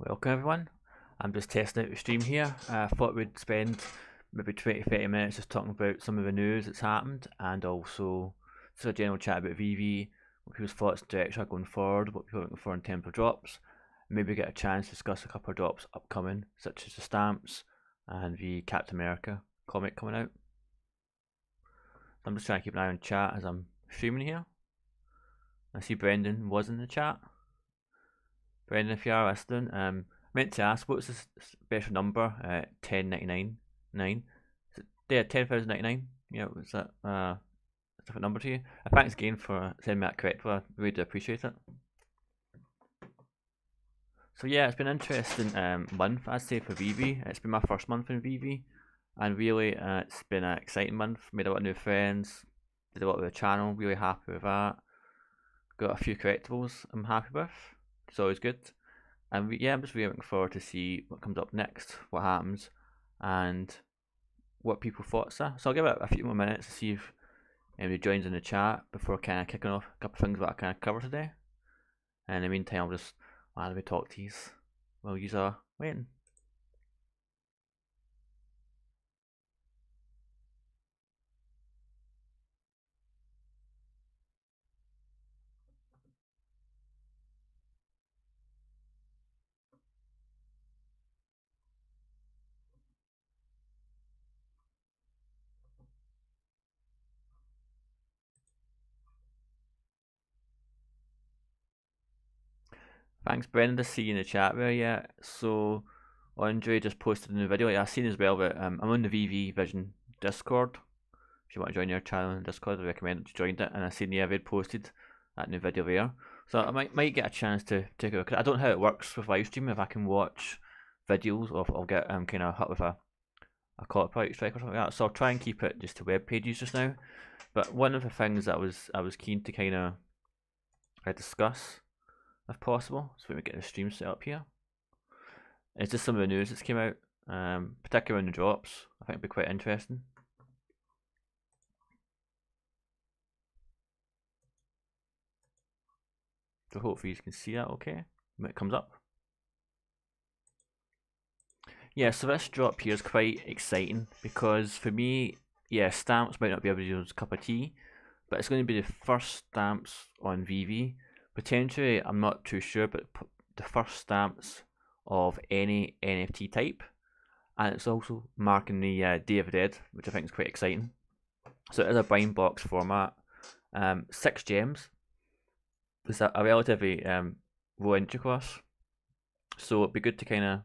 Welcome everyone. I'm just testing out the stream here. I thought we'd spend maybe 20-30 minutes just talking about some of the news that's happened and also just a general chat about VEVE, what people's thoughts and direction are going forward, what people are looking for in terms of drops. Maybe get a chance to discuss a couple of drops upcoming, such as the stamps and the Captain America comic coming out. So I'm just trying to keep an eye on chat as I'm streaming here. I see Brendan was in the chat. Brendan, if you are listening, meant to ask, what's the special number? 1099. Is it, yeah, 10,099. Yeah, was that a different number to you? Thanks again for sending me that correct. I really do appreciate it. So yeah, it's been an interesting month, I'd say, for VEVE. It's been my first month in VEVE, and really it's been an exciting month. Made a lot of new friends, did a lot with the channel, really happy with that. Got a few collectibles I'm happy with. It's always good. And yeah, I'm just really looking forward to see what comes up next, what happens, and what people's thoughts are. So I'll give it a few more minutes to see if anybody joins in the chat before kind of kicking off a couple of things that I kind of cover today. And in the meantime, I'll just randomly talk to you while you are waiting. Thanks, Brendan, to see you in the chat there. Yeah, so Andre just posted a new video. Yeah, I've seen as well that I'm on the VEVE Vision Discord. If you want to join your channel in Discord, I recommend that you joined it. And I seen they'd posted that new video there. So I might get a chance to take a look. I don't know how it works with live stream, if I can watch videos or if I'll get kind of hit with a copyright strike or something like that. So I'll try and keep it just to web pages just now. But one of the things that I was keen to kind of discuss, if possible, so we get the stream set up here. It's just some of the news that's came out, particularly in the drops. I think it'd be quite interesting. So hopefully you can see that okay when it comes up. Yeah, so this drop here is quite exciting because for me, yeah, stamps might not be everybody's cup of tea, but it's going to be the first stamps on VEVE. Potentially, I'm not too sure, but the first stamps of any NFT type, and it's also marking the Day of the Dead, which I think is quite exciting. So it is a blind box format, 6 gems. It's a relatively low entry cost, so it'd be good to kind of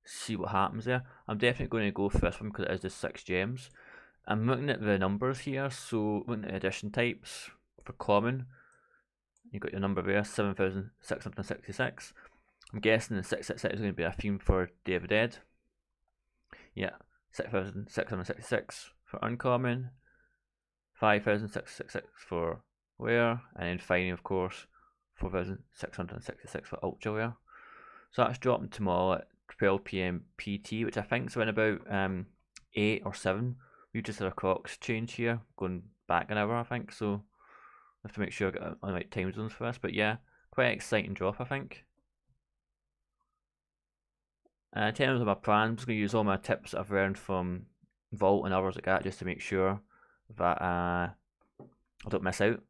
see what happens there. I'm definitely going to go for this one because it is just 6 gems. I'm looking at the numbers here, so looking at edition types for common. You've got your number there, 7,666. I'm guessing the 666 is going to be a theme for Day of the Dead. Yeah, 6,666 for uncommon, 5,666 for rare, and then finally, of course, 4,666 for ultra rare. So that's dropping tomorrow at 12 PM PT, which I think is around about 8 or 7. We've just had a clocks change here, going back an hour, I think, so I have to make sure I get on the right time zones for this. But yeah, quite an exciting drop, I think. In terms of my plans, I'm just going to use all my tips that I've learned from Vault and others like that just to make sure that I don't miss out.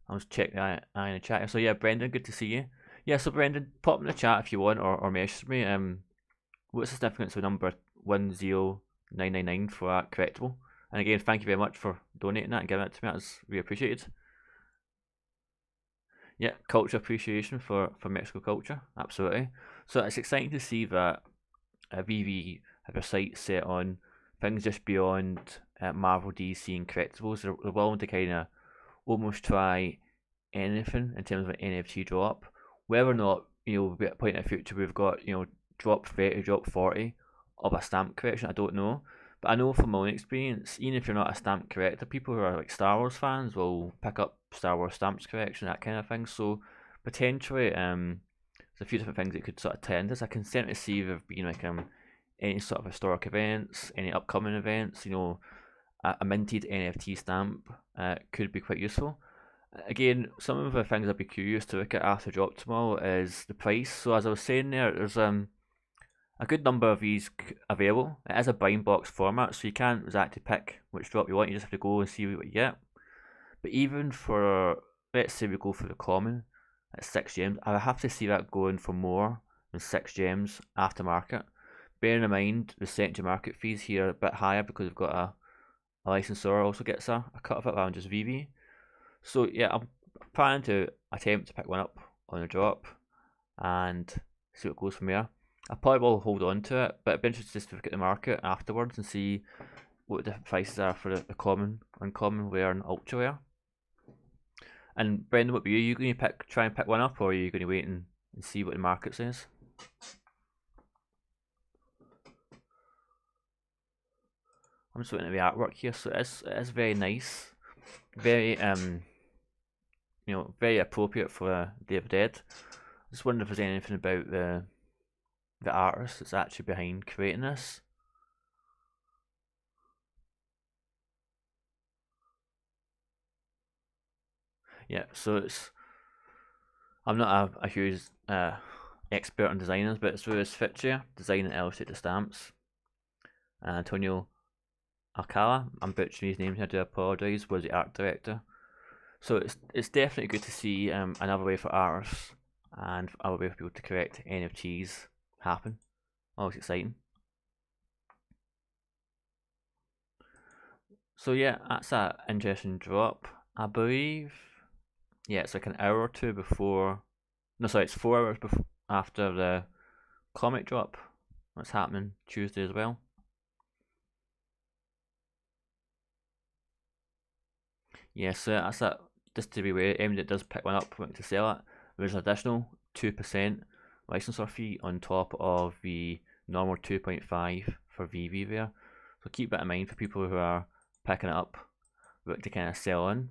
I'll just check the eye in the chat. So yeah, Brendan, good to see you. Yeah, so Brendan, pop in the chat if you want or message me. What's the significance of number 10999 for that collectible? And again, thank you very much for donating that and giving it to me. That's really appreciated. Yeah, culture appreciation for Mexico culture, absolutely. So it's exciting to see that VEVE have their sights set on things just beyond Marvel, DC, and collectibles. They're willing to kind of almost try anything in terms of an NFT drop. Whether or not, we'll be at a point in the future we've got, drop 30, drop 40 of a stamp collection, I don't know. But I know from my own experience, even if you're not a stamp collector, people who are like Star Wars fans will pick up Star Wars stamps collection, that kind of thing. So potentially, there's a few different things that could sort of tie into this. I can certainly see there being like any sort of historic events, any upcoming events. A minted NFT stamp could be quite useful. Again, some of the things I'd be curious to look at after drop tomorrow is the price. So as I was saying there's a good number of these available. It is a blind box format, so you can't exactly pick which drop you want. You just have to go and see what you get. But even for, let's say we go for the common at 6 gems, I would have to see that going for more than 6 gems aftermarket. Bearing in mind the secondary market fees here are a bit higher because we've got a licensor also gets a cut of it rather than just VV. So yeah, I'm planning to attempt to pick one up on a drop and see what goes from there. I probably will hold on to it, but it'd be interesting just to look at the market afterwards and see what the different prices are for the common, uncommon rare, and ultra rare. And Brendan, what about you? Are you going to try and pick one up, or are you going to wait and see what the market says? I'm just looking at the artwork here, so it is very nice, very very appropriate for Day of the Dead. Just wonder if there's anything about the artist that's actually behind creating this. Yeah, so I'm not a huge expert on designers, but it's Louis Fitcher, design and illustrate the stamps. Antonio Alcala, I'm butchering his name here, I do apologise, was the art director. So it's definitely good to see another way for artists and other way for people to correct NFTs happen. Always exciting. So yeah, that's an interesting drop. I believe, yeah, it's like an hour or two before. No, sorry, it's 4 hours before after the comic drop. That's happening Tuesday as well. Yeah, so that's that. Just to be aware, anyone that does pick one up wanting to sell it, there's an additional 2% licensor fee on top of the normal 2.5 for VV there. So keep that in mind for people who are picking it up, to kind of sell in.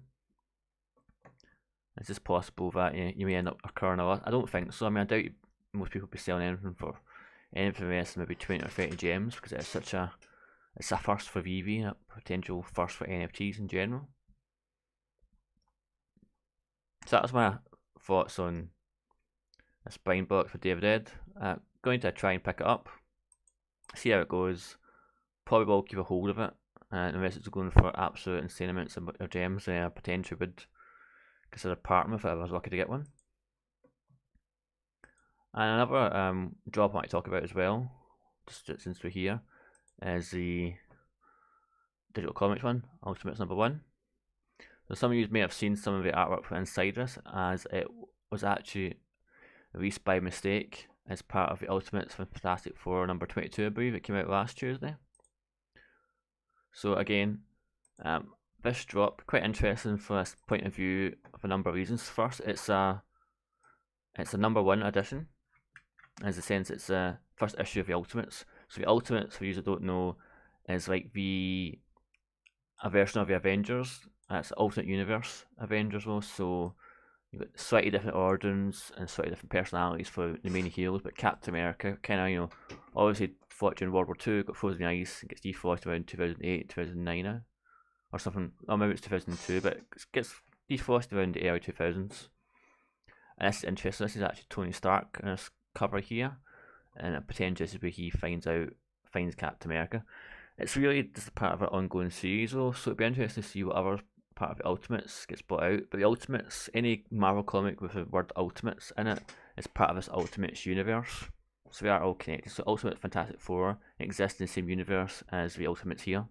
It's just possible that you may end up occurring a lot. I don't think so. I mean, I doubt most people will be selling anything less than maybe 20 or 30 gems because it's a first for VV, a potential first for NFTs in general. So that's my thoughts on this blind box for Day of the Dead. Going to try and pick it up, see how it goes. Probably will keep a hold of it, unless it's going for absolute insane amounts of gems. I potentially would consider parting with it if I was lucky to get one. And another drop I want to talk about as well, just since we're here, is the digital comics one, Ultimates #1. So some of you may have seen some of the artwork from inside this, as it was actually released by mistake as part of the Ultimates Fantastic Four #22, I believe. It came out last Tuesday. So again, this drop quite interesting from this point of view of a number of reasons. First, it's a #1 edition, as a sense it's the first issue of the Ultimates. So the Ultimates, for you that don't know, is like a version of the Avengers. It's the alternate universe Avengers though, so you've got slightly different origins and slightly different personalities for the main heroes, but Captain America kind of, obviously fought during World War II, got frozen in ice, and gets defrosted around 2008, 2009 or something. Oh, maybe it's 2002, but it gets defrosted around the early 2000s. And this is interesting. This is actually Tony Stark in this cover here, and potentially this is where he finds Captain America. It's really just part of an ongoing series though, so it'd be interesting to see what other part of the Ultimates gets bought out. But the Ultimates, any Marvel comic with the word Ultimates in it, is part of this Ultimates universe. So they are all connected. So Ultimate Fantastic Four exists in the same universe as the Ultimates here.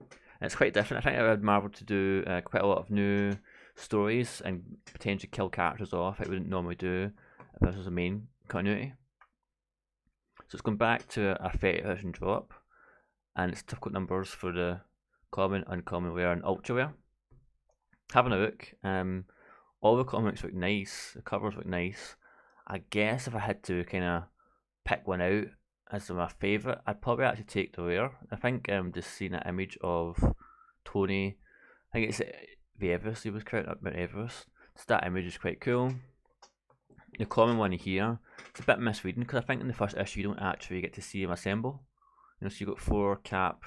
And it's quite different. I think I would Marvel to do quite a lot of new stories and potentially kill characters off it wouldn't normally do if this was a main continuity. So it's going back to a 30 edition drop, and it's difficult numbers for the common, uncommon, rare, and ultra rare. Having a look, all the comics look nice, the covers look nice. I guess if I had to kind of pick one out as my favourite, I'd probably actually take the rare. I think just seeing that image of Tony, I think it's the Everest he was crouching up Mount Everest. So that image is quite cool. The common one here, it's a bit misleading because I think in the first issue you don't actually get to see him assemble. So you've got Thor, Cap,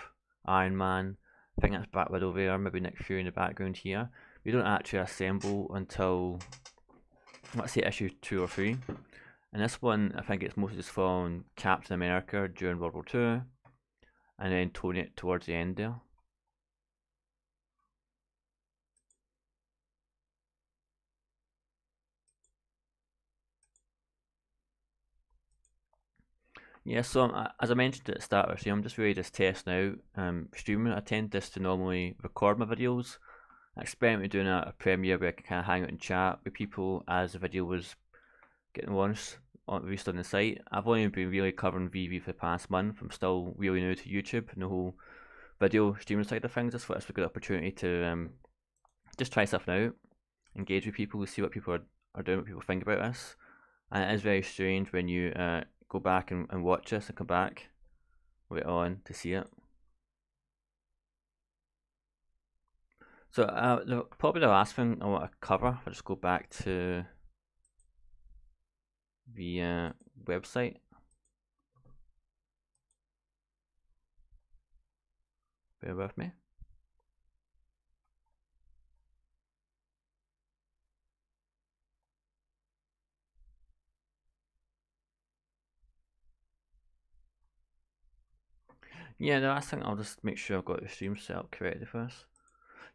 Iron Man, I think that's Black Widow there, maybe Nick Fury in the background here. we don't actually assemble until, let's say, issue 2 or 3. And this one, I think it's mostly just from Captain America during World War II, and then Tony it towards the end there. Yeah, so as I mentioned at the start of the stream, I'm just really just testing out streaming. I tend just to normally record my videos. I experiment with doing a premiere where I can kind of hang out and chat with people as the video was getting launched, released on the site. I've only been really covering VV for the past month. I'm still really new to YouTube and the whole video streaming side of things. I just thought it's a good opportunity to just try something out, engage with people, see what people are doing, what people think about this. And it is very strange when you go back and watch this and come back with it on to see it. So probably the last thing I want to cover, I'll just go back to the website. Bear with me. Yeah, the last thing, I'll just make sure I've got the stream set up correctly first.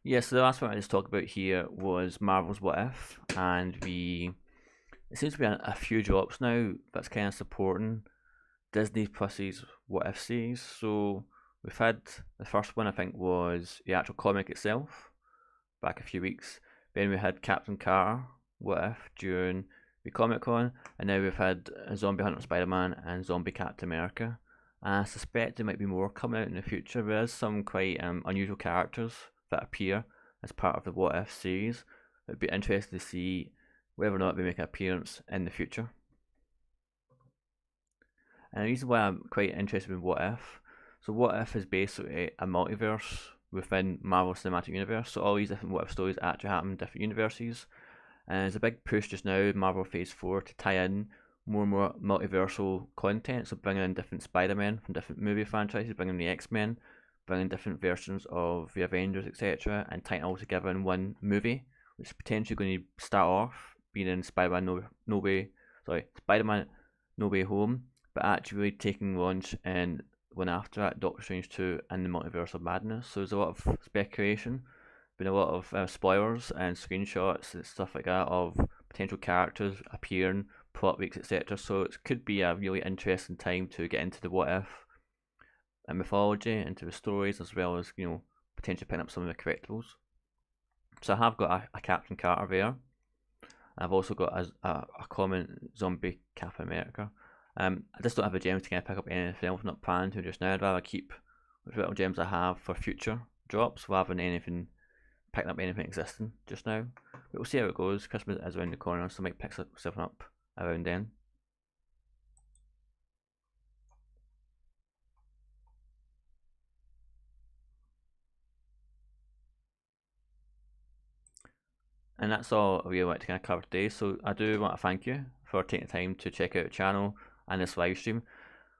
Yeah, so the last one I just talked about here was Marvel's What If, and it seems to be a few drops now that's kind of supporting Disney Plus's What If series. So we've had the first one, I think, was the actual comic itself back a few weeks. Then we had Captain Carter What If during the Comic Con, and now we've had Zombie Hunter Spider-Man and Zombie Captain America. I suspect there might be more coming out in the future. There is some quite unusual characters that appear as part of the What If series. It'd be interesting to see whether or not they make an appearance in the future. And the reason why I'm quite interested in What If, so What If is basically a multiverse within Marvel Cinematic Universe. So all these different What If stories actually happen in different universes. And there's a big push just now, Marvel Phase 4, to tie in more and more multiversal content. So bringing in different Spider-Men from different movie franchises, bringing in the X-Men, bringing different versions of the Avengers, etc., and tying it all together in one movie, which is potentially going to start off being in Spider-Man Spider-Man No Way Home, but actually taking launch in one after that, Doctor Strange 2 and the Multiverse of Madness. So there's a lot of speculation, been a lot of spoilers and screenshots and stuff like that of potential characters appearing, plot leaks, etc. So it could be a really interesting time to get into the What If and mythology, into the stories, as well as, you know, potentially picking up some of the collectibles. So I have got a Captain Carter there. I've also got a common zombie Captain America. I just don't have the gems to kind of pick up anything else. I'm not planning to just now. I'd rather keep the little gems I have for future drops rather than picking up anything existing just now. But we'll see how it goes. Christmas is around the corner, so I might pick something up around then. And that's all I really want to kind of cover today. So I do want to thank you for taking the time to check out the channel and this live stream.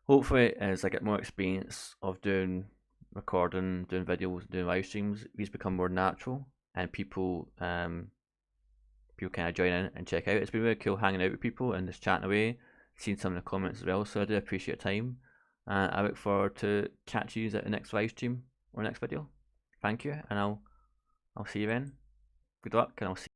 Hopefully, as I get more experience of doing recording, doing videos, doing live streams, these become more natural, and people kind of join in and check out. It's been really cool hanging out with people and just chatting away, seeing some of the comments as well. So I do appreciate your time, and I look forward to catching you at the next live stream or next video. Thank you, and I'll see you then. Good luck, and I'll see you.